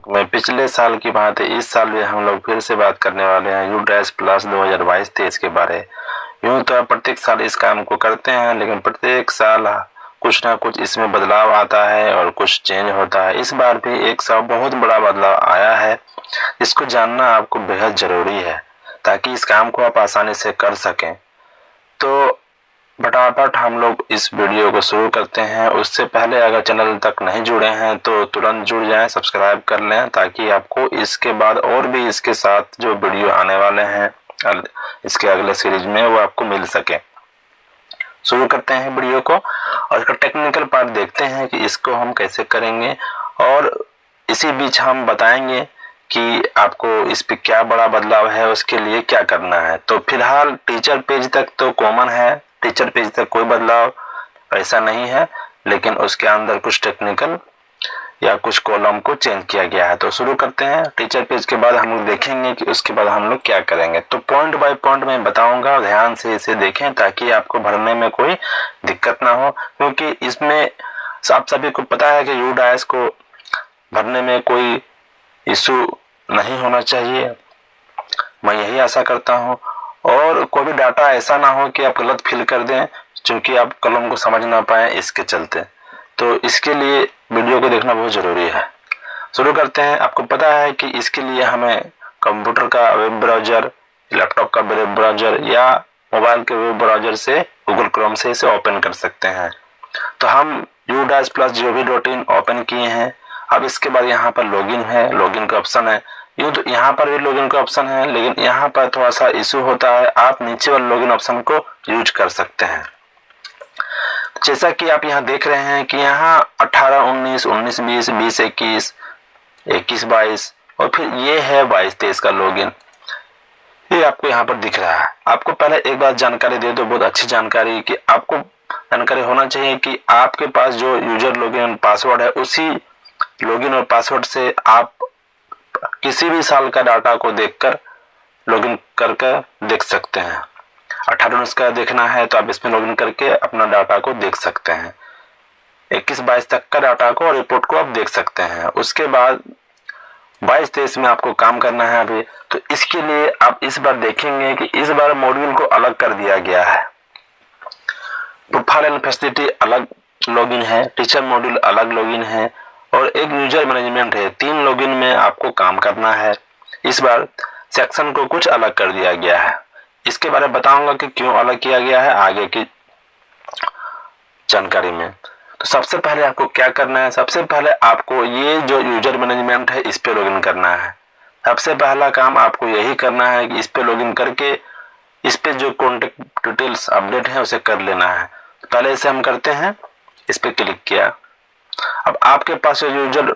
में पिछले साल की बात है, इस साल भी हम लोग फिर से बात करने वाले हैं U-Plus 2022-23 के बारे। यूँ तो प्रत्येक साल इस काम को करते हैं, लेकिन प्रत्येक साल कुछ ना कुछ इसमें बदलाव आता है और कुछ चेंज होता है। इस बार भी एक बहुत बड़ा बदलाव आया है, इसको जानना आपको बेहद ज़रूरी है ताकि इस काम को आप आसानी से कर सकें। तो फटाफट हम लोग इस वीडियो को शुरू करते हैं। उससे पहले अगर चैनल तक नहीं जुड़े हैं तो तुरंत जुड़ जाएं, सब्सक्राइब कर लें ताकि आपको इसके बाद और भी इसके साथ जो वीडियो आने वाले हैं इसके अगले सीरीज में वो आपको मिल सके। शुरू करते हैं वीडियो को और इसका टेक्निकल पार्ट देखते हैं कि इसको हम कैसे करेंगे, और इसी बीच हम बताएंगे कि आपको इस पे क्या बड़ा बदलाव है, उसके लिए क्या करना है। तो फिलहाल टीचर पेज तक तो कॉमन है, टीचर पेज तक कोई बदलाव ऐसा नहीं है, लेकिन उसके अंदर कुछ टेक्निकल या कुछ कॉलम को चेंज किया गया है। तो शुरू करते हैं। टीचर पेज के बाद हम लोग देखेंगे कि उसके बाद हम लोग क्या करेंगे। तो पॉइंट बाय पॉइंट मैं बताऊंगा, ध्यान से इसे देखें ताकि आपको भरने में कोई दिक्कत ना हो, क्योंकि इसमें आप सभी को पता है कि U-Plus को भरने में कोई इशू नहीं होना चाहिए, मैं यही आशा करता हूँ। और कोई भी डाटा ऐसा ना हो कि आप गलत फिल कर दें क्योंकि आप कलम को समझ ना पाए इसके चलते। तो इसके लिए वीडियो को देखना बहुत ज़रूरी है। शुरू करते हैं। आपको पता है कि इसके लिए हमें कंप्यूटर का वेब ब्राउज़र, लैपटॉप का वेब ब्राउज़र या मोबाइल के वेब ब्राउज़र से गूगल क्रोम से इसे ओपन कर सकते हैं। तो हम U-Plus ओपन किए हैं। अब इसके बाद यहाँ पर लॉगिन है, लॉगिन का ऑप्शन है। यूँ तो यहाँ पर भी लॉगिन का ऑप्शन है, लेकिन यहाँ पर थोड़ा सा इशू होता है, आप नीचे वाले लॉगिन ऑप्शन को यूज कर सकते हैं। जैसा कि आप यहाँ देख रहे हैं कि यहाँ 18, 19, 19, 20, 20, 21, 21, 22 और फिर ये है 22, 23 का लॉगिन, ये आपको यहाँ पर दिख रहा है। आपको पहले एक बात जानकारी दे दो, बहुत अच्छी जानकारी, कि आपको जानकारी होना चाहिए कि आपके पास जो यूजर लॉगिन पासवर्ड है, उसी लॉगिन और पासवर्ड से आप किसी भी साल का डाटा को देखकर लॉगिन करके देख सकते हैं। 18-19 का देखना है तो आप इसमें लॉगिन करके अपना डाटा को देख सकते हैं। 21-22 तक का डाटा को और रिपोर्ट को आप देख सकते हैं। उसके बाद 22-23 में आपको काम करना है अभी। तो इसके लिए आप इस बार देखेंगे कि इस बार मॉड्यूल को अलग कर दिया गया है। प्रोफाइल एंड फैसिलिटी अलग लॉगिन है, टीचर मॉड्यूल अलग लॉगिन है और एक यूजर मैनेजमेंट है। 3 लॉगिन में आपको काम करना है। इस बार सेक्शन को कुछ अलग कर दिया गया है। इसके बारे में बताऊंगा कि क्यों अलग किया गया है आगे की जानकारी में। तो सबसे पहले आपको क्या करना है, सबसे पहले आपको ये जो यूजर मैनेजमेंट है इस पे लॉगिन करना है। सबसे पहला काम आपको यही करना है कि इस पे लॉगिन करके इस पे जो कॉन्टेक्ट डिटेल्स अपडेट है उसे कर लेना है। पहले इसे हम करते हैं। इस पे क्लिक किया। अब आपके पास जो यूजर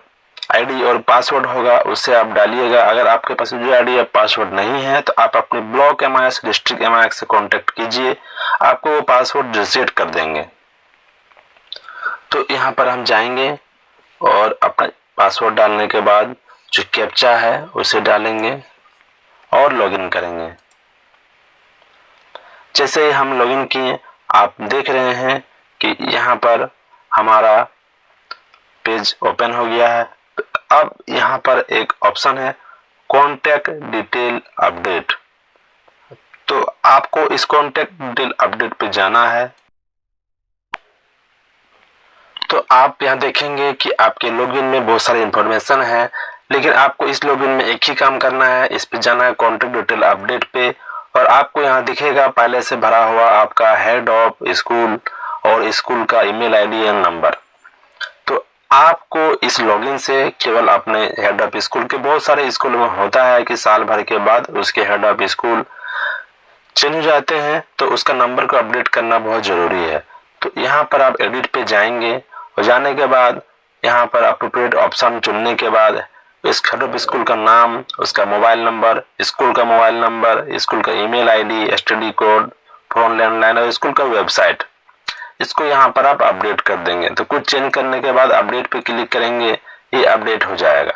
आईडी और पासवर्ड होगा उसे आप डालिएगा। अगर आपके पास यूजर आईडी या पासवर्ड नहीं है तो आप अपने ब्लॉक MIS, डिस्ट्रिक्ट MIS से कांटेक्ट कीजिए, आपको वो पासवर्ड रीसेट कर देंगे। तो यहाँ पर हम जाएंगे और अपना पासवर्ड डालने के बाद जो कैप्चा है उसे डालेंगे और लॉगिन करेंगे। जैसे ही हम लॉगिन किए, आप देख रहे हैं कि यहाँ पर हमारा पेज ओपन हो गया है। अब यहाँ पर एक ऑप्शन है कॉन्टैक्ट डिटेल अपडेट। तो आपको इस कॉन्टैक्ट डिटेल अपडेट पे जाना है। तो आप यहाँ देखेंगे कि आपके लॉगिन में बहुत सारी इंफॉर्मेशन है, लेकिन आपको इस लॉगिन में एक ही काम करना है, इस पे जाना है कॉन्टैक्ट डिटेल अपडेट पे, और आपको यहाँ दिखेगा पहले से भरा हुआ आपका हेड ऑफ स्कूल और स्कूल का ईमेल आईडी या नंबर। तो आपको इस लॉगिन से केवल अपने हेड ऑफ स्कूल के, बहुत सारे स्कूल में होता है कि साल भर के बाद उसके हेड ऑफ स्कूल चेंज हो जाते हैं, तो उसका नंबर को अपडेट करना बहुत जरूरी है। तो यहाँ पर आप एडिट पे जाएंगे और जाने के बाद यहाँ पर अप्रोप्रिएट ऑप्शन चुनने के बाद इस हेड ऑफ स्कूल का नाम, उसका मोबाइल नंबर, स्कूल का मोबाइल नंबर, स्कूल का email ID, STD code, phone landline और स्कूल का वेबसाइट, इसको यहाँ पर आप अपडेट कर देंगे। तो कुछ चेंज करने के बाद अपडेट पे क्लिक करेंगे, ये अपडेट हो जाएगा।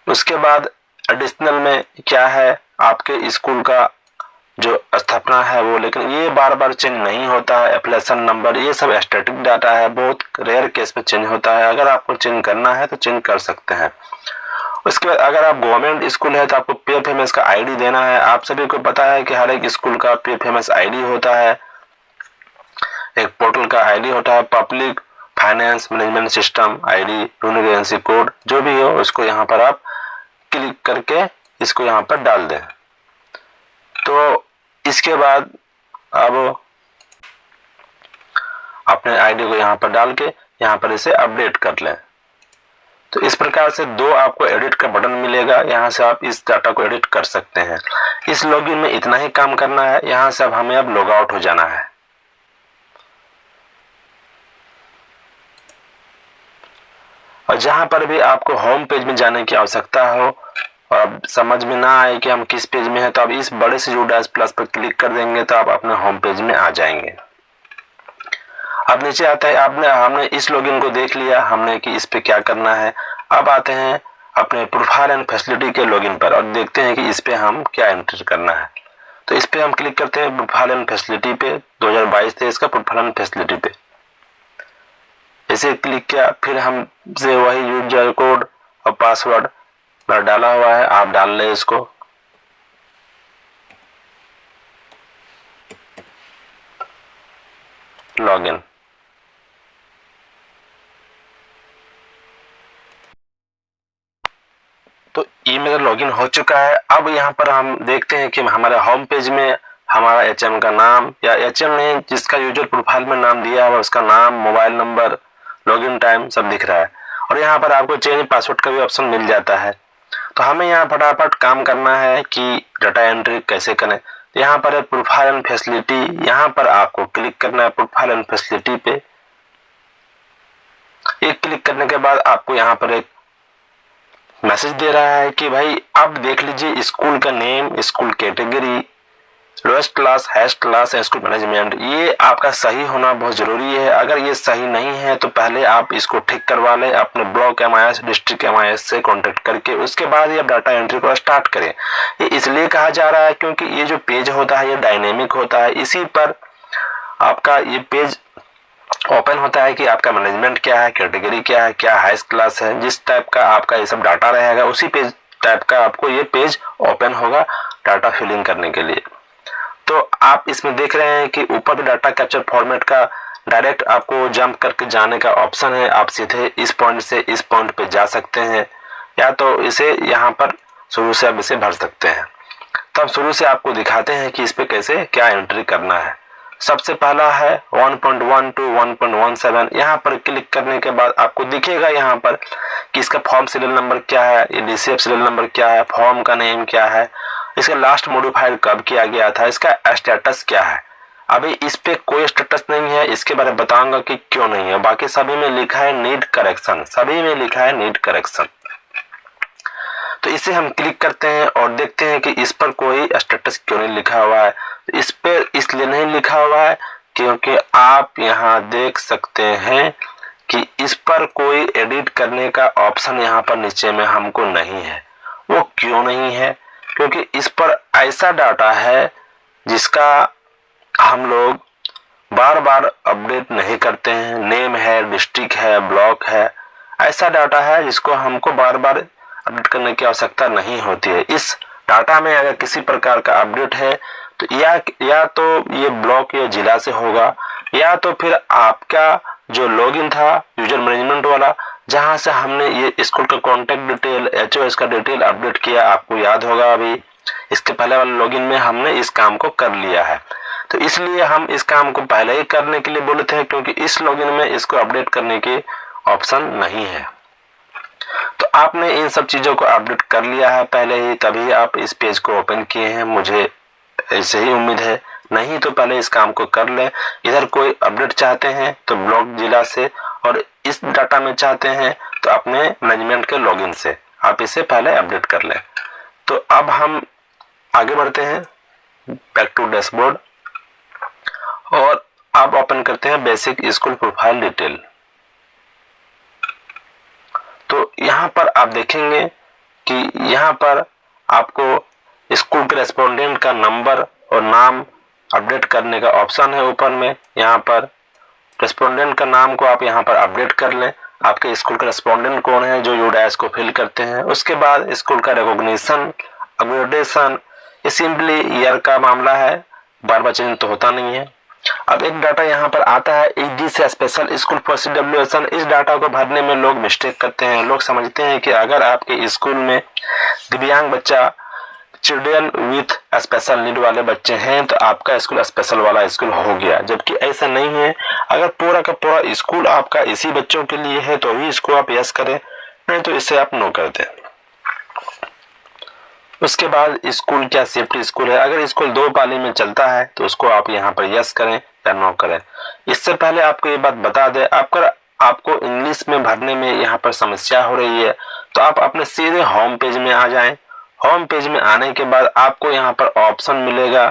उसके बाद एडिशनल में क्या है, आपके स्कूल का जो स्थापना है वो, लेकिन ये बार बार चेंज नहीं होता है। एप्लीकेशन नंबर, ये सब स्टैटिक डाटा है, बहुत रेयर केस पे चेंज होता है। अगर आपको चेंज करना है तो चेंज कर सकते हैं। उसके बाद अगर आप गवर्नमेंट स्कूल है तो आपको PFMS का आईडी देना है। आप सभी को पता है कि हर एक स्कूल का PFMS आईडी होता है, एक पोर्टल का आईडी होता है, public finance management system ID, unique agency code, जो भी हो उसको यहाँ पर आप क्लिक करके इसको यहाँ पर डाल दें। तो इसके बाद अब अपने आईडी को यहाँ पर डाल के यहाँ पर इसे अपडेट कर लें। तो इस प्रकार से दो आपको एडिट का बटन मिलेगा, यहाँ से आप इस डाटा को एडिट कर सकते हैं। इस लॉगिन में इतना ही काम करना है, यहाँ से अब हमें अब लॉग आउट हो जाना है। और जहां पर भी आपको होम पेज में जाने की आवश्यकता हो और अब समझ में ना आए कि हम किस पेज में हैं, तो आप इस बड़े से UDAS प्लस पर क्लिक कर देंगे तो आप अपने होम पेज में आ जाएंगे। अब नीचे आता है, हमने इस लॉगिन को देख लिया हमने कि इस पे क्या करना है। अब आते हैं अपने प्रोफाइल एंड फैसिलिटी के लॉगिन पर और देखते हैं कि इस पे हम क्या एंटर करना है। तो इस पे हम क्लिक करते हैं प्रोफाइल एंड फैसिलिटी पे, 2022-23 का प्रोफाइल एंड फैसिलिटी पे इसे क्लिक किया। फिर हमसे वही यूजर कोड और पासवर्ड डाला हुआ है, आप डाल लें इसको। लॉगिन, तो ये मेरा लॉगिन हो चुका है। अब यहाँ पर हम देखते हैं कि हमारे होम पेज में हमारा HM का नाम या HM ने जिसका यूजर प्रोफाइल में नाम दिया है उसका नाम, मोबाइल नंबर, लॉगिन टाइम सब दिख रहा है और यहाँ पर आपको चेंज पासवर्ड का भी ऑप्शन मिल जाता है। तो हमें यहाँ फटाफट काम करना है कि डाटा एंट्री कैसे करें। तो यहाँ पर है प्रोफाइल एंड फैसिलिटी, यहाँ पर आपको क्लिक करना है प्रोफाइल एंड फैसिलिटी पे। एक क्लिक करने के बाद आपको यहाँ पर एक मैसेज दे रहा है कि भाई अब देख लीजिए स्कूल का name, school category, lowest class, highest class, school management, ये आपका सही होना बहुत जरूरी है। अगर ये सही नहीं है तो पहले आप इसको ठीक करवा लें अपने ब्लॉक MIS, डिस्ट्रिक्ट MIS से कांटेक्ट करके, उसके बाद ही आप डाटा एंट्री को स्टार्ट करें। ये इसलिए कहा जा रहा है क्योंकि ये जो पेज होता है ये डायनेमिक होता है, इसी पर आपका ये पेज ओपन होता है कि आपका मैनेजमेंट क्या है, कैटेगरी क्या है, क्या हाईएस्ट क्लास है, जिस टाइप का आपका ये सब डाटा रहेगा उसी पेज टाइप का आपको ये पेज ओपन होगा डाटा फिलिंग करने के लिए। तो आप इसमें देख रहे हैं कि ऊपर भी डाटा कैप्चर फॉर्मेट का डायरेक्ट आपको जंप करके जाने का ऑप्शन है। आप सीधे इस पॉइंट से इस पॉइंट पे जा सकते हैं या तो इसे यहाँ पर शुरू से आप इसे भर सकते हैं। तब शुरू से आपको दिखाते हैं कि इस पे कैसे क्या एंट्री करना है। सबसे पहला है 1.1 to 1.17। यहाँ पर क्लिक करने के बाद आपको दिखेगा यहाँ पर कि इसका फॉर्म सीरियल नंबर क्या है, ये DCF सीरियल नंबर क्या है, फॉर्म का नेम क्या है, इसका लास्ट मॉडिफाइड कब किया गया था, इसका स्टेटस क्या है। अभी इस पे कोई स्टेटस नहीं है, इसके बारे में बताऊंगा कि क्यों नहीं है। बाकी सभी में लिखा है नीड करेक्शन, सभी में लिखा है नीड करेक्शन। तो इसे हम क्लिक करते हैं और देखते हैं कि इस पर कोई स्टेटस क्यों नहीं लिखा हुआ है। तो इस पर इसलिए नहीं लिखा हुआ है क्योंकि आप यहाँ देख सकते हैं कि इस पर कोई एडिट करने का ऑप्शन यहाँ पर नीचे में हमको नहीं है। वो क्यों नहीं है? क्योंकि इस पर ऐसा डाटा है जिसका हम लोग बार बार अपडेट नहीं करते हैं। नेम है, डिस्ट्रिक्ट है, ब्लॉक है, ऐसा डाटा है जिसको हमको बार बार अपडेट करने की आवश्यकता नहीं होती है। इस डाटा में अगर किसी प्रकार का अपडेट है तो या तो ये ब्लॉक या जिला से होगा या तो फिर आपका जो लॉगिन था यूजर मैनेजमेंट वाला, जहां से हमने ये स्कूल का कॉन्टेक्ट डिटेल, HOS का डिटेल अपडेट किया, आपको याद होगा अभी इसके पहले वाले लॉगिन में हमने इस काम को कर लिया है। तो इसलिए हम इस काम को पहले ही करने के लिए बोले थे क्योंकि इस लॉगिन में इसको अपडेट करने की ऑप्शन नहीं है। तो आपने इन सब चीजों को अपडेट कर लिया है पहले ही, तभी आप इस पेज को ओपन किए हैं, मुझे ऐसे ही उम्मीद है। नहीं तो पहले इस काम को कर लें। इधर कोई अपडेट चाहते हैं तो ब्लॉक जिला से, और इस डाटा में चाहते हैं तो अपने मैनेजमेंट के लॉगिन से आप इसे पहले अपडेट कर लें। तो अब हम आगे बढ़ते हैं बैक टू डैशबोर्ड और अब ओपन करते हैं बेसिक स्कूल प्रोफाइल डिटेल। तो यहाँ पर आप देखेंगे कि यहाँ पर आपको स्कूल के रेस्पोंडेंट का नंबर और नाम अपडेट करने का ऑप्शन है ऊपर में। यहाँ पर रेस्पोंडेंट का नाम को आप यहाँ पर अपडेट कर लें। आपके स्कूल का रेस्पोंडेंट कौन है जो यूडैश को फिल करते हैं। उसके बाद स्कूल का रिकॉग्निशन, अपग्रेडेशन, ये सिंपली ईयर का मामला है, बार बार चेंज तो होता नहीं है। अब एक डाटा यहाँ पर आता है ईडी से स्पेशल स्कूल फॉर CWSN। इस डाटा को भरने में लोग मिस्टेक करते हैं। लोग समझते हैं कि अगर आपके स्कूल में दिव्यांग बच्चा, चिल्ड्रन विथ स्पेशल नीड वाले बच्चे हैं तो आपका स्कूल स्पेशल वाला स्कूल हो गया, जबकि ऐसा नहीं है। अगर पूरा का पूरा स्कूल आपका इसी बच्चों के लिए है तो भी इसको आप यस करें, नहीं तो इसे आप नो कर दें। उसके बाद स्कूल क्या सेफ्टी स्कूल है। अगर स्कूल 2 पाली में चलता है तो उसको आप यहाँ पर यस करें या नो करें। इससे पहले आपको ये बात बता दें, आपको इंग्लिश में भरने में यहाँ पर समस्या हो रही है तो आप अपने सीधे होम पेज में आ जाएं। होम पेज में आने के बाद आपको यहाँ पर ऑप्शन मिलेगा,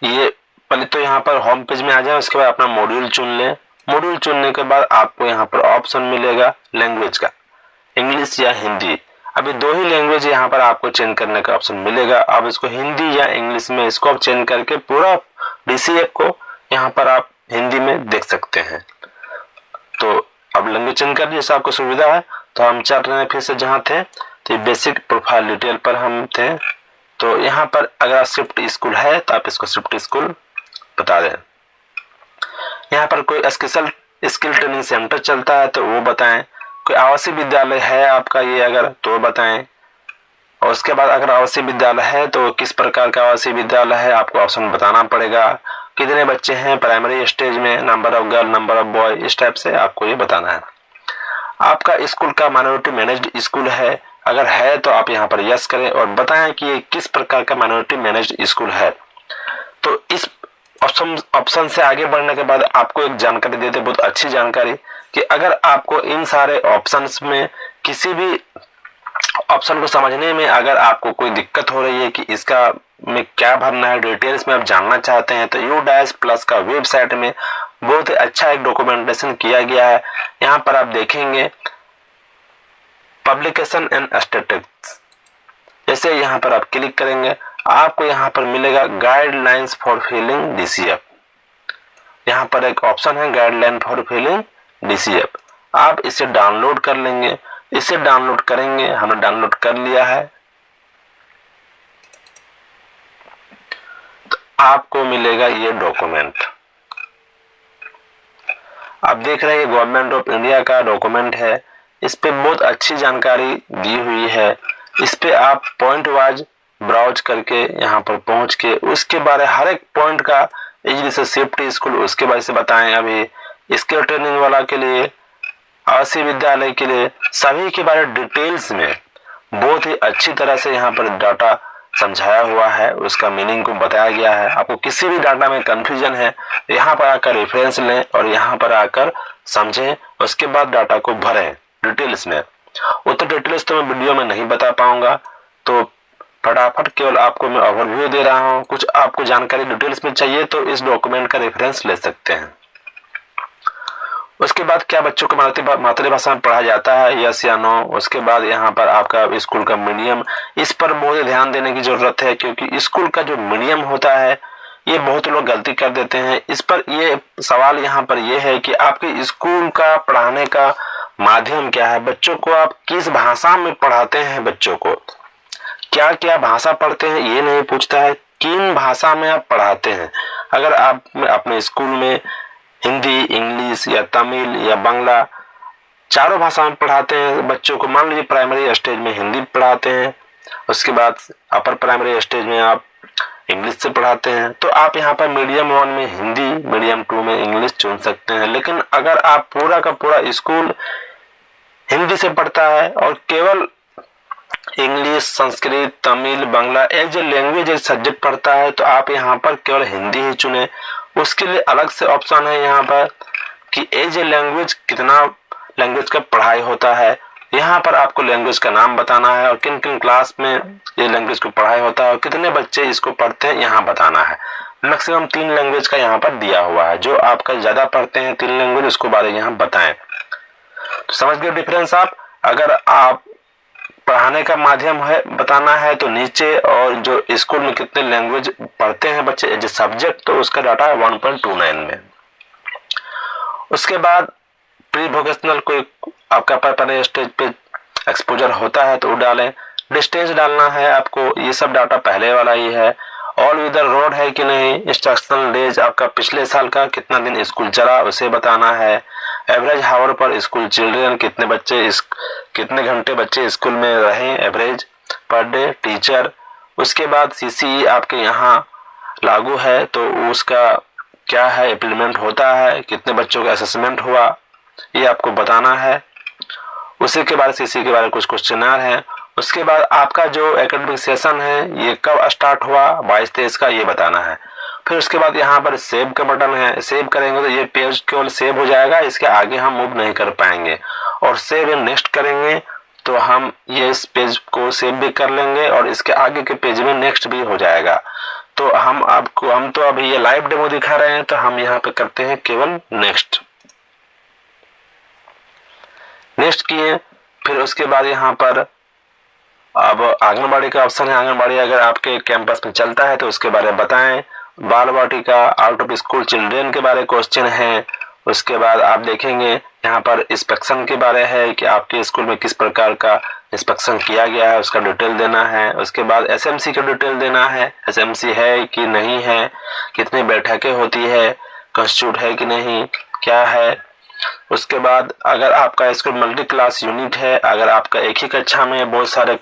ये पहले तो यहाँ पर होम पेज में आ जाए, उसके बाद अपना मॉड्यूल चुन लें। मॉड्यूल चुनने के बाद आपको यहाँ पर ऑप्शन मिलेगा लैंग्वेज का, इंग्लिश या हिंदी। अभी 2 ही लैंग्वेज यहाँ पर आपको चेंज करने का ऑप्शन मिलेगा। आप इसको हिंदी या इंग्लिश में इसको आप चेंज करके पूरा DCF को यहाँ पर आप हिंदी में देख सकते हैं। तो अब लैंग्वेज चेंज कर जैसे आपको सुविधा है। तो हम चल रहे हैं फिर से जहाँ थे, तो बेसिक प्रोफाइल डिटेल पर हम थे। तो यहाँ पर अगर शिफ्ट स्कूल है तो आप इसको शिफ्ट स्कूल बता दें। यहाँ पर कोई स्किल ट्रेनिंग सेंटर चलता है तो वो बताएं। कोई आवासीय विद्यालय है आपका ये अगर तो बताएं। और उसके बाद अगर आवासीय विद्यालय है तो किस प्रकार का आवासीय विद्यालय है आपको ऑप्शन बताना पड़ेगा। कितने बच्चे हैं प्राइमरी स्टेज में, number of girl, number of boy, इस टाइप से आपको ये बताना है। आपका स्कूल का माइनॉरिटी मैनेज्ड स्कूल है, अगर है तो आप यहाँ पर यस करें और बताएं कि ये किस प्रकार का माइनॉरिटी मैनेज्ड स्कूल है। तो इस ऑप्शन से आगे बढ़ने के बाद आपको एक जानकारी देते, बहुत अच्छी जानकारी, कि अगर आपको इन सारे ऑप्शंस में किसी भी ऑप्शन को समझने में अगर आपको कोई दिक्कत हो रही है कि इसका में क्या भरना है, डिटेल्स में आप जानना चाहते हैं, तो U-Plus का वेबसाइट में बहुत ही अच्छा एक डॉक्यूमेंटेशन किया गया है। यहाँ पर आप देखेंगे पब्लिकेशन एंड स्टैटिस्टिक्स, जैसे यहाँ पर आप क्लिक करेंगे आपको यहाँ पर मिलेगा गाइडलाइंस फॉर फिलिंग DCF। यहाँ पर एक ऑप्शन है गाइडलाइन फॉर फिलिंग DCF, आप इसे डाउनलोड कर लेंगे। इसे डाउनलोड करेंगे, हमने डाउनलोड कर लिया है। तो आपको मिलेगा ये डॉक्यूमेंट, आप देख रहे हैं गवर्नमेंट ऑफ इंडिया का डॉक्यूमेंट है। इस पे बहुत अच्छी जानकारी दी हुई है। इस पे आप पॉइंट वाइज ब्राउज करके यहाँ पर पहुंच के उसके बारे हर एक पॉइंट का, जैसे सेफ्टी स्कूल उसके बारे से बताएं, अभी स्किल ट्रेनिंग वाला के लिए, आवासीय विद्यालय के लिए, सभी के बारे डिटेल्स में बहुत ही अच्छी तरह से यहाँ पर डाटा समझाया हुआ है, उसका मीनिंग को बताया गया है। आपको किसी भी डाटा में कंफ्यूजन है यहाँ पर आकर रेफरेंस लें और यहाँ पर आकर समझें, उसके बाद डाटा को भरें डिटेल्स में। वो तो डिटेल्स तो मैं वीडियो में नहीं बता पाऊंगा, तो फटाफट केवल आपको मैं ओवरव्यू दे रहा हूँ। कुछ आपको जानकारी डिटेल्स में चाहिए तो इस डॉक्यूमेंट का रेफरेंस ले सकते हैं। उसके बाद क्या बच्चों को मातृभाषा में पढ़ाया जाता है, यस या नो। उसके बाद यहाँ पर आपका स्कूल का मीडियम, इस पर बहुत ध्यान देने की जरूरत है क्योंकि स्कूल का जो मीडियम होता है ये बहुत लोग गलती कर देते हैं। इस पर ये सवाल यहाँ पर ये है कि आपके स्कूल का पढ़ाने का माध्यम क्या है, बच्चों को आप किस भाषा में पढ़ाते हैं, बच्चों को क्या क्या भाषा पढ़ते हैं ये नहीं पूछता है, किन भाषा में आप पढ़ाते हैं। अगर आप अपने स्कूल में हिंदी, इंग्लिश या तमिल या बांग्ला चारों भाषा में पढ़ाते हैं बच्चों को, मान लीजिए प्राइमरी स्टेज में हिंदी पढ़ाते हैं, उसके बाद अपर प्राइमरी स्टेज में आप इंग्लिश से पढ़ाते हैं, तो आप यहाँ पर मीडियम 1 में हिंदी, मीडियम 2 में इंग्लिश चुन सकते हैं। लेकिन अगर आप पूरा का पूरा स्कूल हिंदी से पढ़ता है और केवल English, Sanskrit, Tamil, Bangla as a language as subject पढ़ता है तो आप यहाँ पर केवल हिंदी ही चुने। उसके लिए अलग से ऑप्शन है यहाँ पर कि एज ए लैंग्वेज कितना लैंग्वेज का पढ़ाई होता है। यहाँ पर आपको लैंग्वेज का नाम बताना है और किन किन क्लास में ये लैंग्वेज को पढ़ाई होता है और कितने बच्चे इसको पढ़ते हैं यहाँ बताना है। मैक्सिमम 3 लैंग्वेज का यहाँ पर दिया हुआ है, जो आपका ज्यादा पढ़ते हैं 3 लैंग्वेज उसको बारे यहाँ बताएं। तो समझ गए डिफरेंस आप। अगर आप पढ़ाने का माध्यम है बताना है तो नीचे, और जो स्कूल में कितने लैंग्वेज पढ़ते हैं बच्चे एज ए सब्जेक्ट तो उसका डाटा है 1.29 में। उसके बाद प्री वोकेशनल कोई आपका पहले स्टेज पे एक्सपोजर होता है तो वो डालें। डिस्टेंस डालना है आपको, ये सब डाटा पहले वाला ही है। ऑल वेदर रोड है कि नहीं, इंस्ट्रक्शनल डेज आपका पिछले साल का कितना दिन स्कूल चला उसे बताना है। एवरेज हावर पर स्कूल चिल्ड्रन, कितने घंटे बच्चे स्कूल में रहे एवरेज पर डे टीचर। उसके बाद सीसीई आपके यहाँ लागू है तो उसका क्या है, इम्प्लीमेंट होता है, कितने बच्चों का असेसमेंट हुआ ये आपको बताना है। उसी के बाद सीसी के बारे में कुछ क्वेश्चनर है। उसके बाद आपका जो एकेडमिक सेशन है ये कब स्टार्ट हुआ 22-23 का, ये बताना है। फिर उसके बाद यहाँ पर सेव का बटन है, सेव करेंगे तो ये पेज केवल सेव हो जाएगा, इसके आगे हम मूव नहीं कर पाएंगे। और सेव एंड नेक्स्ट करेंगे तो हम ये इस पेज को सेव भी कर लेंगे और इसके आगे के पेज में नेक्स्ट भी हो जाएगा। तो हम तो अभी ये लाइव डेमो दिखा रहे हैं तो हम यहाँ पे करते हैं केवल नेक्स्ट किए। फिर उसके बाद यहाँ पर अब आंगनबाड़ी का ऑप्शन है। आंगनबाड़ी अगर आपके कैंपस में चलता है तो उसके बारे में बताएं। बाल वाटिका, आउट ऑफ स्कूल चिल्ड्रेन के बारे में क्वेश्चन है। उसके बाद आप देखेंगे यहाँ पर इंस्पेक्शन के बारे है कि आपके स्कूल में किस प्रकार का इंस्पेक्शन किया गया है, उसका डिटेल देना है। उसके बाद एसएमसी का डिटेल देना है, एसएमसी है कि नहीं है, कितनी बैठकें होती है, कॉन्स्टिट्यूट है कि नहीं, क्या है। उसके बाद अगर आपका स्कूल मल्टी क्लास यूनिट है, अगर आपका एक ही कक्षा में बहुत सारे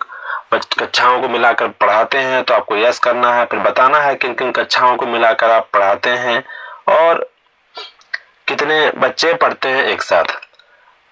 कक्षाओं को मिलाकर पढ़ाते हैं तो आपको यस करना है। फिर बताना है किन किन कक्षाओं को मिलाकर आप पढ़ाते हैं और कितने बच्चे पढ़ते हैं एक साथ।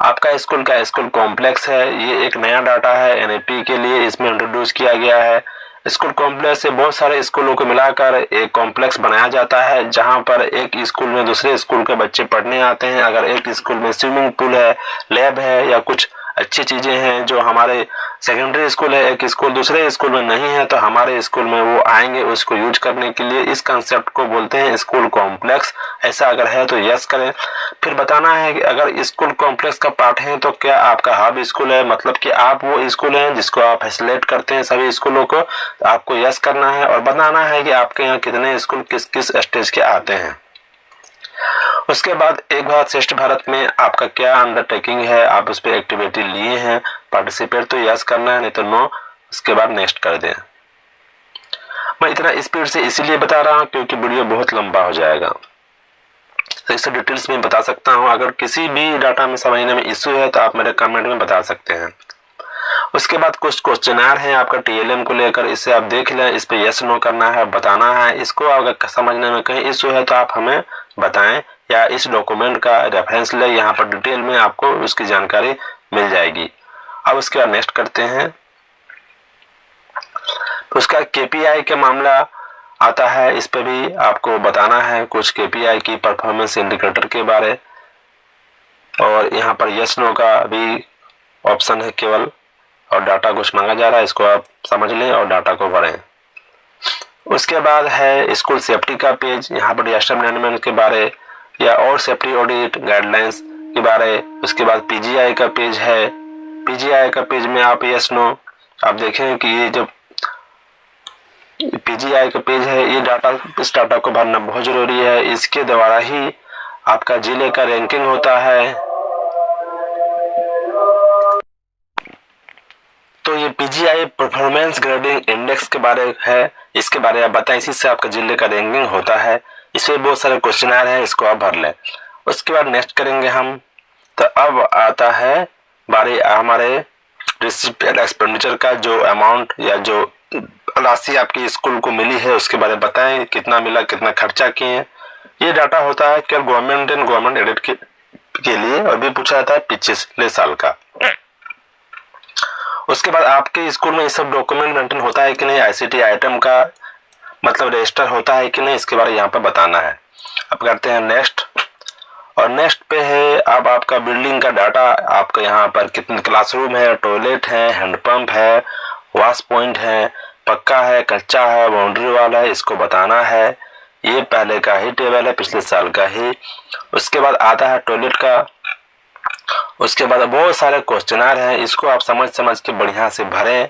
आपका स्कूल का स्कूल कॉम्प्लेक्स है, ये एक नया डाटा है एनईपी के लिए, इसमें इंट्रोड्यूस किया गया है। स्कूल कॉम्प्लेक्स से बहुत सारे स्कूलों को मिलाकर एक कॉम्प्लेक्स बनाया जाता है जहां पर एक स्कूल में दूसरे स्कूल के बच्चे पढ़ने आते हैं। अगर एक स्कूल में स्विमिंग पूल है, लैब है या कुछ अच्छी चीजें हैं जो हमारे सेकेंडरी स्कूल है, एक स्कूल दूसरे स्कूल में नहीं है तो हमारे स्कूल में वो आएंगे उसको यूज करने के लिए। इस कंसेप्ट को बोलते हैं स्कूल कॉम्प्लेक्स। ऐसा अगर है तो यस करें। फिर बताना है कि अगर स्कूल कॉम्प्लेक्स का पार्ट है तो क्या आपका हब स्कूल है, मतलब कि आप वो स्कूल हैं जिसको आप फैसिलिटेट करते हैं सभी स्कूलों को, तो आपको यस करना है। और बताना है कि आपके यहाँ कितने स्कूल किस किस स्टेज के आते हैं। उसके बाद एक भारत श्रेष्ठ भारत में आपका क्या अंडरटेकिंग है, आप उस पर एक्टिविटी लिए हैं पार्टिसिपेट, तो यस करना है, नहीं तो नो। उसके बाद नेक्स्ट कर दें। मैं इतना स्पीड से इसीलिए बता रहा हूँ क्योंकि वीडियो बहुत लंबा हो जाएगा, तो इससे डिटेल्स में बता सकता हूँ। अगर किसी भी डाटा में समझने में इश्यू है तो आप मेरे कमेंट में बता सकते हैं। उसके बाद कुछ क्वेश्चनर है आपका टीएलएम को लेकर, इसे आप देख लें, इस पे यस नो करना है, बताना है। इसको अगर समझने में कहीं इश्यू है तो आप हमें बताएं या इस डॉक्यूमेंट का रेफरेंस ले, यहाँ पर डिटेल में आपको उसकी जानकारी मिल जाएगी। अब उसके बाद नेक्स्ट करते हैं। उसका केपीआई का मामला आता है, इस पे भी आपको बताना है कुछ केपीआई की परफॉर्मेंस इंडिकेटर के बारे। और यहाँ पर यस नो का भी ऑप्शन है केवल, और डाटा कुछ मांगा जा रहा है, इसको आप समझ लें और डाटा को भरें। उसके बाद है स्कूल सेफ्टी का पेज, यहाँ पर डिजास्टर मैनेजमेंट के बारे या और सेफ्टी ऑडिट गाइडलाइंस के बारे। उसके बाद पीजीआई का पेज है, पीजीआई का पेज में आप यस नो आप देखें कि ये जो पीजीआई का पेज है ये डाटा, इस डाटा को भरना बहुत जरूरी है। इसके द्वारा ही आपका जिले का रैंकिंग होता है। तो ये पीजीआई परफॉर्मेंस ग्रेडिंग इंडेक्स के बारे है, इसके बारे में आप बताएं, इसी से आपका जिले का रैंकिंग होता है। इसमें बहुत सारे क्वेश्चनर हैं, इसको आप भर लें। उसके बाद नेक्स्ट करेंगे हम। तो अब आता है बारी हमारे रिसिप्ट एंड एक्सपेंडिचर का, जो अमाउंट या जो राशि आपकी स्कूल को मिली है उसके बारे में बताएं, कितना मिला, कितना खर्चा किए। ये डाटा होता है केवल गवर्नमेंट एंड गवर्नमेंट एडेड के लिए, और भी पूछा जाता है पिछले साल का। उसके बाद आपके स्कूल में ये सब डॉक्यूमेंट मेंटेन होता है कि नहीं, आईसीटी आइटम का मतलब रजिस्टर होता है कि नहीं, इसके बारे में यहाँ पर बताना है। अब करते हैं नेक्स्ट। और नेक्स्ट पे है अब आपका बिल्डिंग का डाटा, आपका यहाँ पर कितने क्लासरूम है, टॉयलेट है, हैंडपंप है, वॉश पॉइंट है, पक्का है, कच्चा है, बाउंड्री वाल है, इसको बताना है। ये पहले का ही टेबल है, पिछले साल का ही। उसके बाद आता है टॉयलेट का। उसके बाद बहुत सारे क्वेश्चनर हैं, इसको आप समझ के बढ़िया से भरें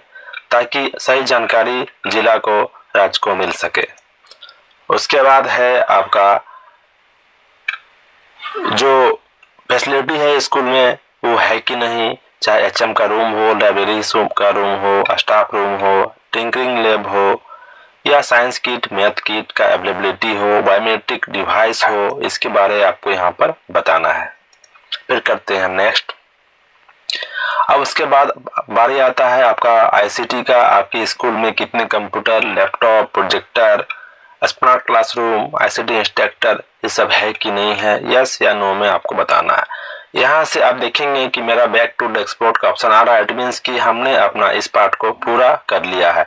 ताकि सही जानकारी जिला को, राज्य को मिल सके। उसके बाद है आपका जो फैसिलिटी है स्कूल में वो है कि नहीं, चाहे एचएम का रूम हो, लाइब्रेरी का रूम हो, स्टाफ रूम हो, टिंकरिंग लैब हो, या साइंस किट, मैथ किट का अवेलेबिलिटी हो, बायोमेट्रिक डिवाइस हो, इसके बारे में आपको यहाँ पर बताना है। फिर करते हैं नेक्स्ट। अब उसके बाद बारी आता है आपका आईसीटी का। आपके स्कूल में कितने computer, laptop, projector, smart classroom, ICT instructor, ये सब है कि नहीं है, यस या नो में आपको बताना है। यहाँ से आप देखेंगे कि मेरा बैक टू डैशबोर्ड का ऑप्शन आ रहा है। इट मीन्स कि हमने अपना इस पार्ट को पूरा कर लिया है।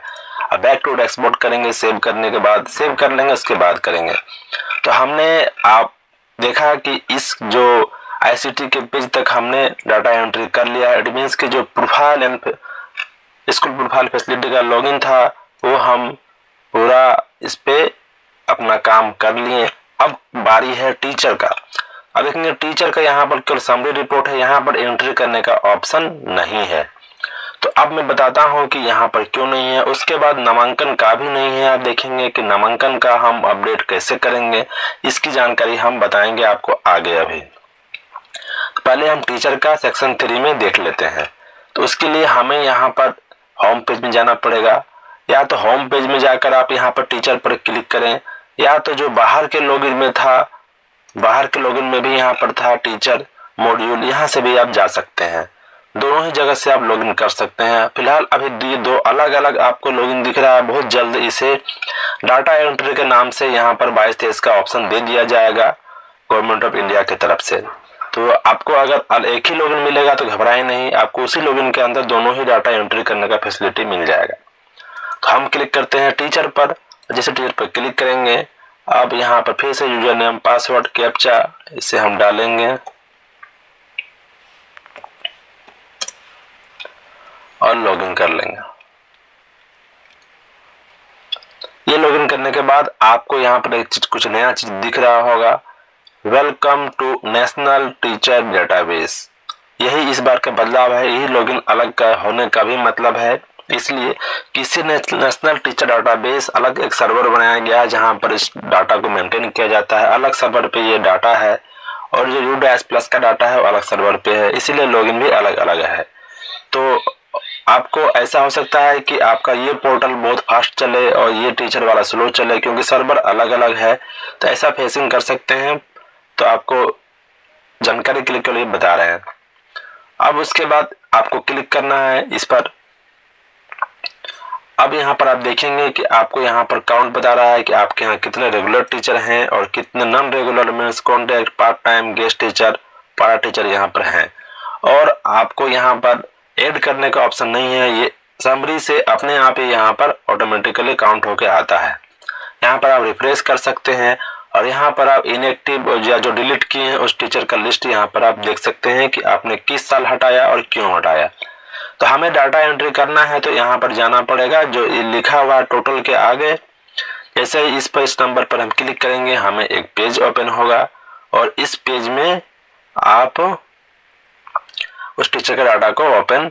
अब बैक टू डैशबोर्ड करेंगे, सेव करने के बाद सेव कर लेंगे, उसके बाद करेंगे। तो हमने आप देखा कि इस जो आईसीटी के पेज तक हमने डाटा एंट्री कर लिया है। इट मीन्स कि जो profile and school profile facility का लॉगिन था वो हम पूरा इस पे अपना काम कर लिए। अब बारी है टीचर का। अब देखेंगे टीचर का यहाँ पर केवल समरी रिपोर्ट है, यहाँ पर एंट्री करने का ऑप्शन नहीं है। तो अब मैं बताता हूँ कि यहाँ पर क्यों नहीं है। उसके बाद नामांकन का भी नहीं है। आप देखेंगे कि नामांकन का हम अपडेट कैसे करेंगे, इसकी जानकारी हम बताएंगे आपको आगे। अभी पहले हम टीचर का सेक्शन 3 में देख लेते हैं। तो उसके लिए हमें यहाँ पर होम पेज में जाना पड़ेगा। या तो होम पेज में जाकर आप यहाँ पर टीचर पर क्लिक करें, या तो जो बाहर के लॉगिन में था, बाहर के लॉगिन में भी यहाँ पर था टीचर मॉड्यूल, यहाँ से भी आप जा सकते हैं। दोनों ही जगह से आप लॉगिन कर सकते हैं। फिलहाल अभी ये दो अलग अलग आपको लॉगिन दिख रहा है। बहुत जल्द इसे डाटा एंट्री के नाम से यहाँ पर 22-23 का ऑप्शन दे दिया जाएगा गवर्नमेंट ऑफ इंडिया की तरफ से। तो आपको अगर एक ही लॉगिन मिलेगा तो घबराए नहीं, आपको उसी लॉगिन के अंदर दोनों ही डाटा एंट्री करने का फैसिलिटी मिल जाएगा। तो हम क्लिक करते हैं टीचर पर। जैसे टीचर पर क्लिक करेंगे, अब यहाँ पर फिर से यूजर नेम, पासवर्ड, कैप्चा इसे हम डालेंगे और लॉगिन कर लेंगे। ये लॉगिन करने के बाद आपको यहाँ पर एक चीज, कुछ नया चीज दिख रहा होगा, welcome to national teacher database. यही इस बार का बदलाव है। यही लॉगिन अलग का होने का भी मतलब है। इसलिए किसी नेशनल टीचर डाटाबेस अलग एक सर्वर बनाया गया है जहां पर इस डाटा को मेंटेन किया जाता है। अलग सर्वर पे ये डाटा है और जो यूडैश प्लस का डाटा है वो अलग सर्वर पे है, इसीलिए लॉगिन भी अलग अलग है। तो आपको ऐसा हो सकता है कि आपका ये पोर्टल बहुत फास्ट चले और ये टीचर वाला स्लो चले, क्योंकि सर्वर अलग अलग है। तो ऐसा फेसिंग कर सकते हैं। तो आपको जानकारी के लिए बता रहे हैं। अब उसके बाद आपको क्लिक करना है इस पर। अब यहाँ पर आप देखेंगे कि आपको यहाँ पर काउंट बता रहा है कि आपके यहाँ कितने रेगुलर टीचर हैं और कितने non regular means contract, part time, guest teacher, पारा टीचर यहाँ पर हैं। और आपको यहाँ पर ऐड करने का ऑप्शन नहीं है। ये समरी से अपने आप ही यहाँ पर ऑटोमेटिकली काउंट होके आता है। यहाँ पर आप रिफ्रेश कर सकते हैं और यहाँ पर आप इनएक्टिव या जो डिलीट किए हैं उस टीचर का लिस्ट यहाँ पर आप देख सकते हैं कि आपने किस साल हटाया और क्यों हटाया। तो हमें डाटा एंट्री करना है तो यहाँ पर जाना पड़ेगा, जो लिखा हुआ टोटल के आगे। जैसे ही इस नंबर पर हम क्लिक करेंगे, हमें एक पेज ओपन होगा और इस पेज में आप उस टीचर का डाटा को ओपन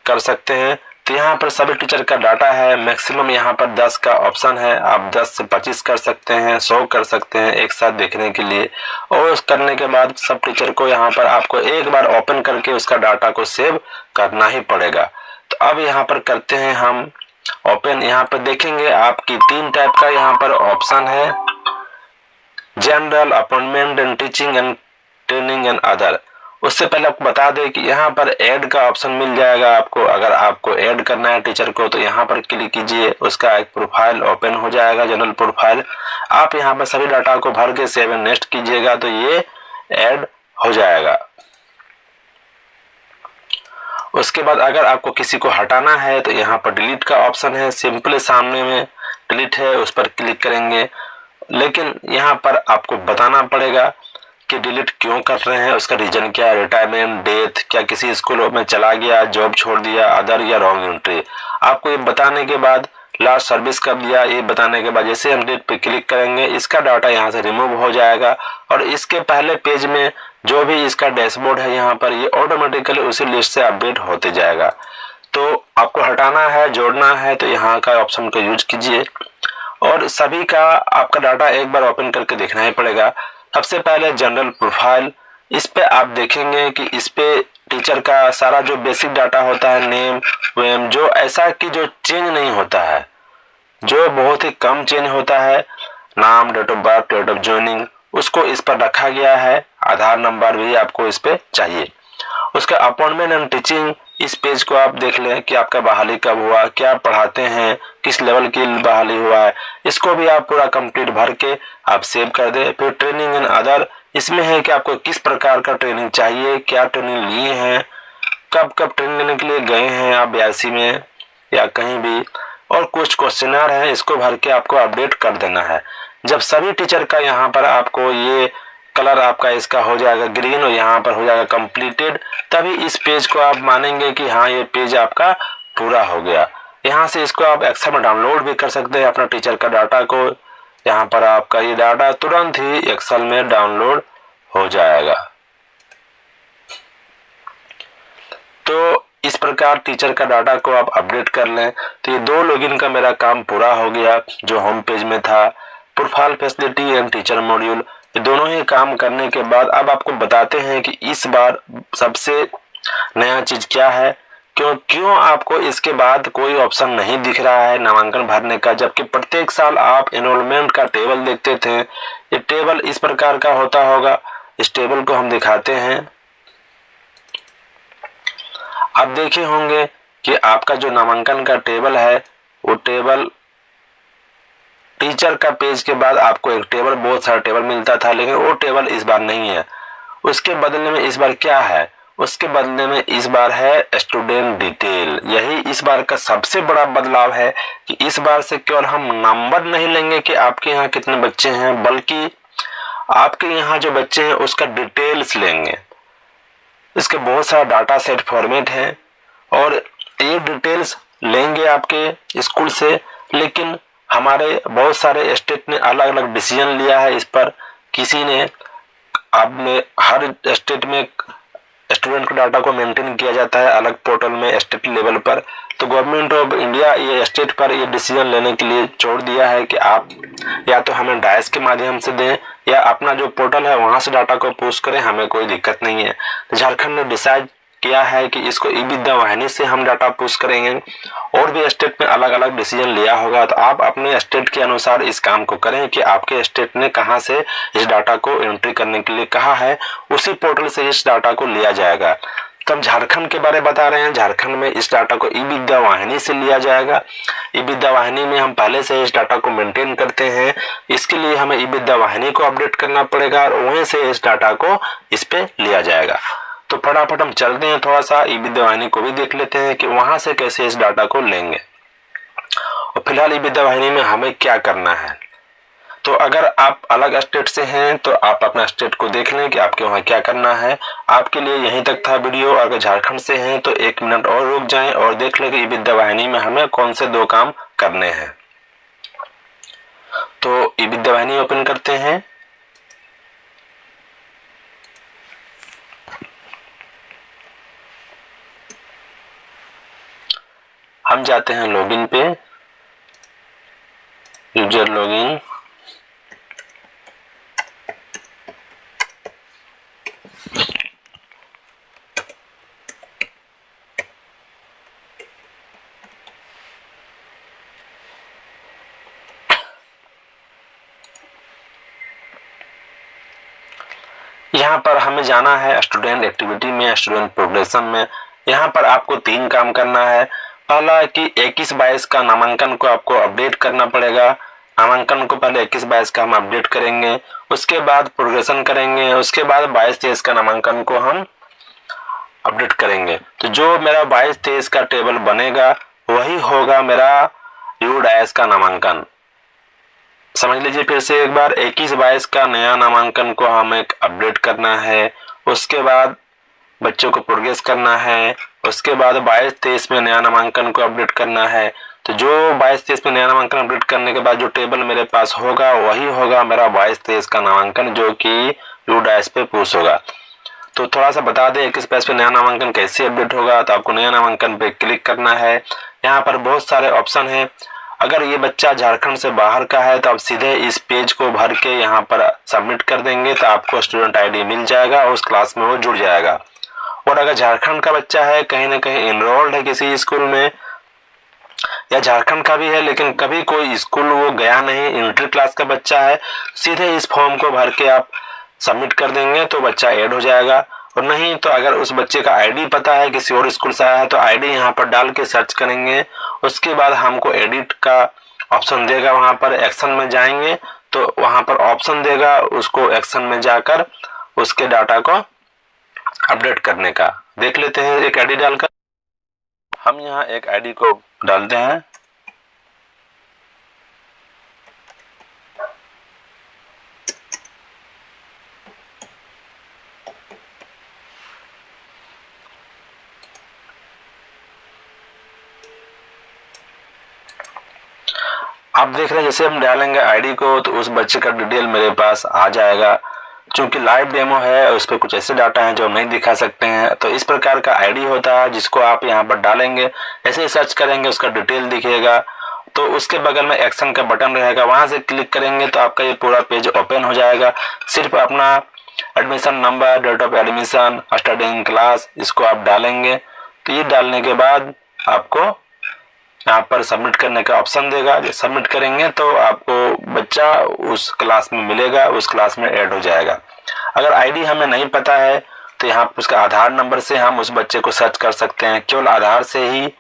कर सकते हैं। तो यहाँ पर सभी टीचर का डाटा है। मैक्सिमम यहाँ पर 10 का ऑप्शन है। आप 10 से 25 कर सकते हैं, 100 कर सकते हैं एक साथ देखने के लिए। और उस करने के बाद सब टीचर को यहाँ पर आपको एक बार ओपन करके उसका डाटा को सेव करना ही पड़ेगा। तो अब यहाँ पर करते हैं हम ओपन। यहाँ पर देखेंगे आपकी 3 टाइप का यहाँ पर ऑप्शन है, general, appointment and teaching and training and other. उससे पहले आपको बता दें कि यहाँ पर ऐड का ऑप्शन मिल जाएगा आपको। अगर आपको ऐड करना है टीचर को तो यहाँ पर क्लिक कीजिए, उसका एक प्रोफाइल ओपन हो जाएगा, जनरल प्रोफाइल। आप यहाँ पर सभी डाटा को भर के सेव एंड नेक्स्ट कीजिएगा तो ये ऐड हो जाएगा। उसके बाद अगर आपको किसी को हटाना है तो यहाँ पर डिलीट का ऑप्शन है, सिंपली सामने में डिलीट है, उस पर क्लिक करेंगे। लेकिन यहाँ पर आपको बताना पड़ेगा कि डिलीट क्यों कर रहे हैं, उसका रीजन क्या है, रिटायरमेंट, डेथ, क्या किसी स्कूल में चला गया, जॉब छोड़ दिया, अदर या रॉन्ग एंट्री। आपको ये बताने के बाद लास्ट सर्विस कब दिया, ये बताने के बाद जैसे हम डेट पे क्लिक करेंगे इसका डाटा यहाँ से रिमूव हो जाएगा। और इसके पहले पेज में जो भी इसका डैशबोर्ड है यहाँ पर ये ऑटोमेटिकली उसी लिस्ट से अपडेट होते जाएगा। तो आपको हटाना है, जोड़ना है तो यहाँ का ऑप्शन को यूज कीजिए। और सभी का आपका डाटा एक बार ओपन करके देखना ही पड़ेगा। सबसे पहले जनरल प्रोफाइल, इस पे आप देखेंगे कि इस पे टीचर का सारा जो बेसिक डाटा होता है, नेम वेम, जो ऐसा कि जो चेंज नहीं होता है, जो बहुत ही कम चेंज होता है, नाम, date of birth, date of joining, उसको इस पर रखा गया है। आधार नंबर भी आपको इस पे चाहिए। उसका अपॉइंटमेंट एंड टीचिंग, इस पेज को आप देख लें कि आपका बहाली कब हुआ, क्या पढ़ाते हैं, किस लेवल की बहाली हुआ है, इसको भी आप पूरा कंप्लीट भर के आप सेव कर दें। फिर ट्रेनिंग एंड अदर, इसमें है कि आपको किस प्रकार का ट्रेनिंग चाहिए, क्या ट्रेनिंग लिए हैं, कब कब ट्रेनिंग लेने के लिए गए हैं आप BIC में या कहीं भी, और कुछ क्वेश्चनर है, इसको भर के आपको अपडेट कर देना है। जब सभी टीचर का यहाँ पर आपको ये कलर आपका इसका हो जाएगा ग्रीन और यहाँ पर हो जाएगा कंप्लीटेड, तभी इस पेज को आप मानेंगे कि हाँ ये पेज आपका पूरा हो गया। यहाँ से इसको आप एक्सेल में डाउनलोड भी कर सकते हैं अपना टीचर का डाटा को। यहाँ पर आपका ये डाटा तुरंत ही एक्सेल में डाउनलोड हो जाएगा। तो इस प्रकार टीचर का डाटा को आप अपडेट कर लें। तो ये 2 लॉगिन का मेरा काम पूरा हो गया जो होम पेज में था। Profile facility and teacher module, ये दोनों ही काम करने के बाद अब आपको बताते हैं कि इस बार सबसे नया चीज क्या है, क्यों आपको इसके बाद कोई ऑप्शन नहीं दिख रहा है नामांकन भरने का, जबकि प्रत्येक साल आप एनरोलमेंट का टेबल देखते थे। ये टेबल इस प्रकार का होता होगा। इस टेबल को हम दिखाते हैं। आप देखे होंगे कि आपका जो नामांकन का टेबल है, वो टेबल टीचर का पेज के बाद आपको एक टेबल, बहुत सारा टेबल मिलता था, लेकिन वो टेबल इस बार नहीं है। उसके बदले में इस बार क्या है, उसके बदले में इस बार है स्टूडेंट डिटेल। यही इस बार का सबसे बड़ा बदलाव है कि इस बार से केवल हम नंबर नहीं लेंगे कि आपके यहाँ कितने बच्चे हैं, बल्कि आपके यहाँ जो बच्चे हैं उसका डिटेल्स लेंगे। इसके बहुत सारा डाटा सेट फॉर्मेट है और ये डिटेल्स लेंगे आपके स्कूल से। लेकिन हमारे बहुत सारे स्टेट ने अलग अलग डिसीजन लिया है इस पर। किसी ने, आपने हर स्टेट में स्टूडेंट के डाटा को मेंटेन किया जाता है अलग पोर्टल में स्टेट लेवल पर। तो गवर्नमेंट ऑफ इंडिया ये स्टेट पर ये डिसीजन लेने के लिए छोड़ दिया है कि आप या तो हमें डायस के माध्यम से दें या अपना जो पोर्टल है वहां से डाटा को पुश करें, हमें कोई दिक्कत नहीं है। तो झारखंड ने डिसाइड किया है कि इसको ई-विद्या वाहिनी से हम डाटा पुश करेंगे। और भी स्टेट में अलग अलग डिसीजन लिया होगा, तो आप अपने स्टेट के अनुसार इस काम को करें कि आपके स्टेट ने कहां से इस डाटा को एंट्री करने के लिए कहा है, उसी पोर्टल से इस डाटा को लिया जाएगा। तब झारखंड के बारे में बता रहे हैं, झारखंड में इस डाटा को ई-विद्या वाहिनी से लिया जाएगा। ई-विद्या वाहिनी में हम पहले से इस डाटा को मेंटेन करते हैं, इसके लिए हमें ई-विद्या वाहिनी को अपडेट करना पड़ेगा और वहीं से इस डाटा को इस पे लिया जाएगा। तो फटाफट हम चलते हैं, थोड़ा सा ई-विद्या वाहिनी को भी देख लेते हैं कि वहां से कैसे इस डाटा को लेंगे। और फिलहाल ई-विद्या वाहिनी में हमें क्या करना है। तो अगर आप अलग स्टेट से हैं तो आप अपना स्टेट को देख लें कि आपके वहाँ क्या करना है। आपके लिए यहीं तक था वीडियो। अगर झारखंड से हैं तो 1 मिनट और रुक जाएं और देख लें कि ई-विद्या वाहिनी में हमें कौन से 2 काम करने हैं। तो ई-विद्या वाहिनी ओपन करते हैं। हम जाते हैं लॉगिन पे, यूजर लॉगिन। यहाँ पर हमें जाना है स्टूडेंट एक्टिविटी में, स्टूडेंट प्रोग्रेशन में। यहाँ पर आपको 3 काम करना है। पहला कि 21-22 का नामांकन को आपको अपडेट करना पड़ेगा। नामांकन को पहले 21-22 का हम अपडेट करेंगे, उसके बाद प्रोग्रेशन करेंगे, उसके बाद 22-23 का नामांकन को हम अपडेट करेंगे। तो जो मेरा 22-23 का टेबल बनेगा वही होगा मेरा यूडाइस का नामांकन। समझ लीजिए फिर से एक बार, 21-22 का नया नामांकन को हमें अपडेट करना है, उसके बाद बच्चों को प्रोग्रेस करना है, उसके बाद 22-23 में नया नामांकन को अपडेट करना है। तो जो 22-23 में नया नामांकन अपडेट करने के बाद जो टेबल मेरे पास होगा वही होगा मेरा 22-23 का नामांकन, जो कि यूडाइस पे पुश होगा। तो थोड़ा सा बता दें 21-22 पे नया नामांकन कैसे अपडेट होगा। तो आपको नया नामांकन पे क्लिक करना है। यहाँ पर बहुत सारे ऑप्शन है। अगर ये बच्चा झारखंड से बाहर का है तो आप सीधे इस पेज को भर के यहाँ पर सबमिट कर देंगे तो आपको स्टूडेंट आईडी मिल जाएगा और उस क्लास में वो जुड़ जाएगा। और अगर झारखंड का बच्चा है, कहीं ना कहीं इनरोल्ड है किसी स्कूल में, या झारखंड का भी है लेकिन कभी कोई स्कूल वो गया नहीं, इंट्री क्लास का बच्चा है, सीधे इस फॉर्म को भर के आप सबमिट कर देंगे तो बच्चा ऐड हो जाएगा। और नहीं तो अगर उस बच्चे का आईडी पता है किसी और स्कूल से आया है तो आईडी यहाँ पर डाल के सर्च करेंगे, उसके बाद हमको एडिट का ऑप्शन देगा, वहां पर एक्शन में जाएंगे तो वहां पर ऑप्शन देगा, उसको एक्शन में जाकर उसके डाटा को अपडेट करने का। देख लेते हैं एक आईडी डालकर। हम यहाँ एक आईडी को डालते हैं। आप देख रहे हैं जैसे हम डालेंगे आईडी को तो उस बच्चे का डिटेल मेरे पास आ जाएगा। चूंकि लाइव डेमो है उस पर कुछ ऐसे डाटा हैं जो हम नहीं दिखा सकते हैं, तो इस प्रकार का आईडी होता है जिसको आप यहाँ पर डालेंगे, ऐसे ही सर्च करेंगे उसका डिटेल दिखेगा। तो उसके बगल में एक्शन का बटन रहेगा, वहां से क्लिक करेंगे तो आपका ये पूरा पेज ओपन हो जाएगा। सिर्फ अपना admission number, date of admission, study class इसको आप डालेंगे। तो ये डालने के बाद आपको यहाँ पर सबमिट करने का ऑप्शन देगा। जब सबमिट करेंगे तो आपको बच्चा उस क्लास में मिलेगा, उस क्लास में ऐड हो जाएगा। अगर आईडी हमें नहीं पता है तो यहाँ पर उसका आधार नंबर से हम उस बच्चे को सर्च कर सकते हैं, केवल आधार से ही।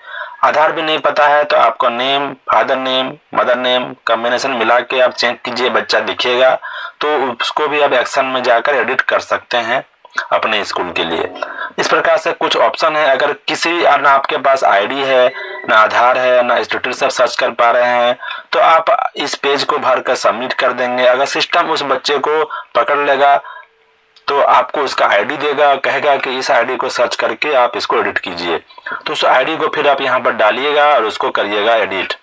आधार भी नहीं पता है तो आपका name, father name, mother name combination मिला के आप चेक कीजिए, बच्चा दिखेगा तो उसको भी आप एक्शन में जाकर एडिट कर सकते हैं अपने स्कूल के लिए। इस प्रकार से कुछ ऑप्शन है। अगर किसी ना आपके पास आईडी है, ना आधार है, ना स्टेटस सब सर्च कर पा रहे हैं तो आप इस पेज को भर कर सबमिट कर देंगे। अगर सिस्टम उस बच्चे को पकड़ लेगा तो आपको उसका आईडी देगा, कहेगा कि इस आईडी को सर्च करके आप इसको एडिट कीजिए। तो उस आईडी को फिर आप यहाँ पर डालिएगा और उसको करिएगा एडिट।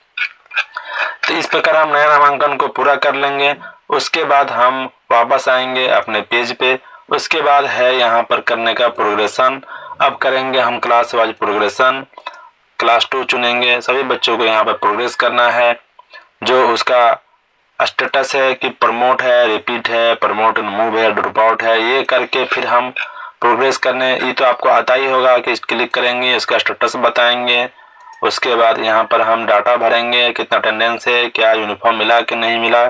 तो इस प्रकार हम नया नामांकन को पूरा कर लेंगे। उसके बाद हम वापस आएंगे अपने पेज पे। उसके बाद है यहाँ पर करने का प्रोग्रेशन। अब करेंगे हम क्लास वाइज प्रोग्रेशन। क्लास 2 चुनेंगे, सभी बच्चों को यहाँ पर प्रोग्रेस करना है। जो उसका स्टेटस है कि प्रमोट है, रिपीट है, प्रमोट मूव है, ड्रॉप आउट है, ये करके फिर हम प्रोग्रेस करने। ये तो आपको आता ही होगा कि क्लिक करेंगे, इसका स्टेटस बताएंगे। उसके बाद यहाँ पर हम डाटा भरेंगे, कितना अटेंडेंस है, क्या यूनिफॉर्म मिला कि नहीं मिला।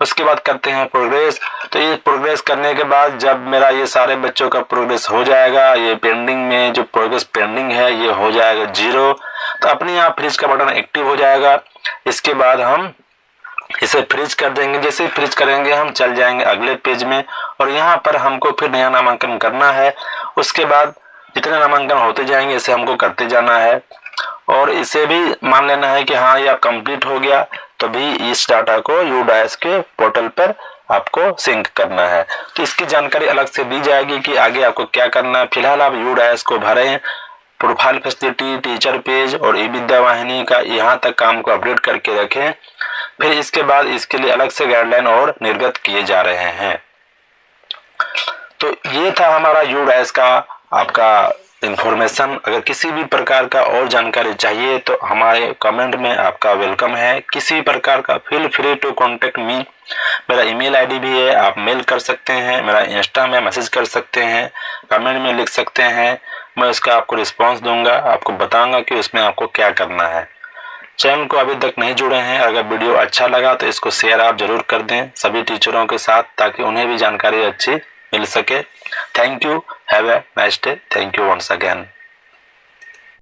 उसके बाद करते हैं प्रोग्रेस। तो ये प्रोग्रेस करने के बाद जब मेरा ये सारे बच्चों का प्रोग्रेस हो जाएगा, ये पेंडिंग में जो प्रोग्रेस पेंडिंग है ये हो जाएगा 0, तो अपने यहाँ फ्रीज का बटन एक्टिव हो जाएगा। इसके बाद हम इसे फ्रीज कर देंगे। जैसे ही फ्रीज करेंगे हम चल जाएंगे अगले पेज में और यहाँ पर हमको फिर नया नामांकन करना है। उसके बाद जितने नामांकन होते जाएंगे इसे हमको करते जाना है और इसे भी मान लेना है कि हाँ यह कंप्लीट हो गया, तो भी इस डाटा को UDAS के पोर्टल पर आपको सिंक करना है। तो इसकी जानकारी अलग से दी जाएगी कि आगे आपको क्या करना है। फिलहाल आप UDAS को भरें, प्रोफाइल फैसिलिटी, टीचर पेज और ई-विद्या वाहिनी का यहाँ तक काम को अपडेट करके रखें। फिर इसके बाद इसके लिए अलग से गाइडलाइन और निर्गत किए जा रहे हैं। तो ये था हमारा UDAS का आपका इंफॉर्मेशन। अगर किसी भी प्रकार का और जानकारी चाहिए तो हमारे कमेंट में आपका वेलकम है। किसी प्रकार का feel free to contact me. मेरा ईमेल आईडी भी है, आप मेल कर सकते हैं, मेरा इंस्टा में मैसेज कर सकते हैं, कमेंट में लिख सकते हैं। मैं उसका आपको रिस्पांस दूंगा, आपको बताऊंगा कि उसमें आपको क्या करना है। चैनल को अभी तक नहीं जुड़े हैं, अगर वीडियो अच्छा लगा तो इसको शेयर आप जरूर कर दें सभी टीचरों के साथ, ताकि उन्हें भी जानकारी अच्छी मिल सके। Thank you, have a nice day. Thank you once again.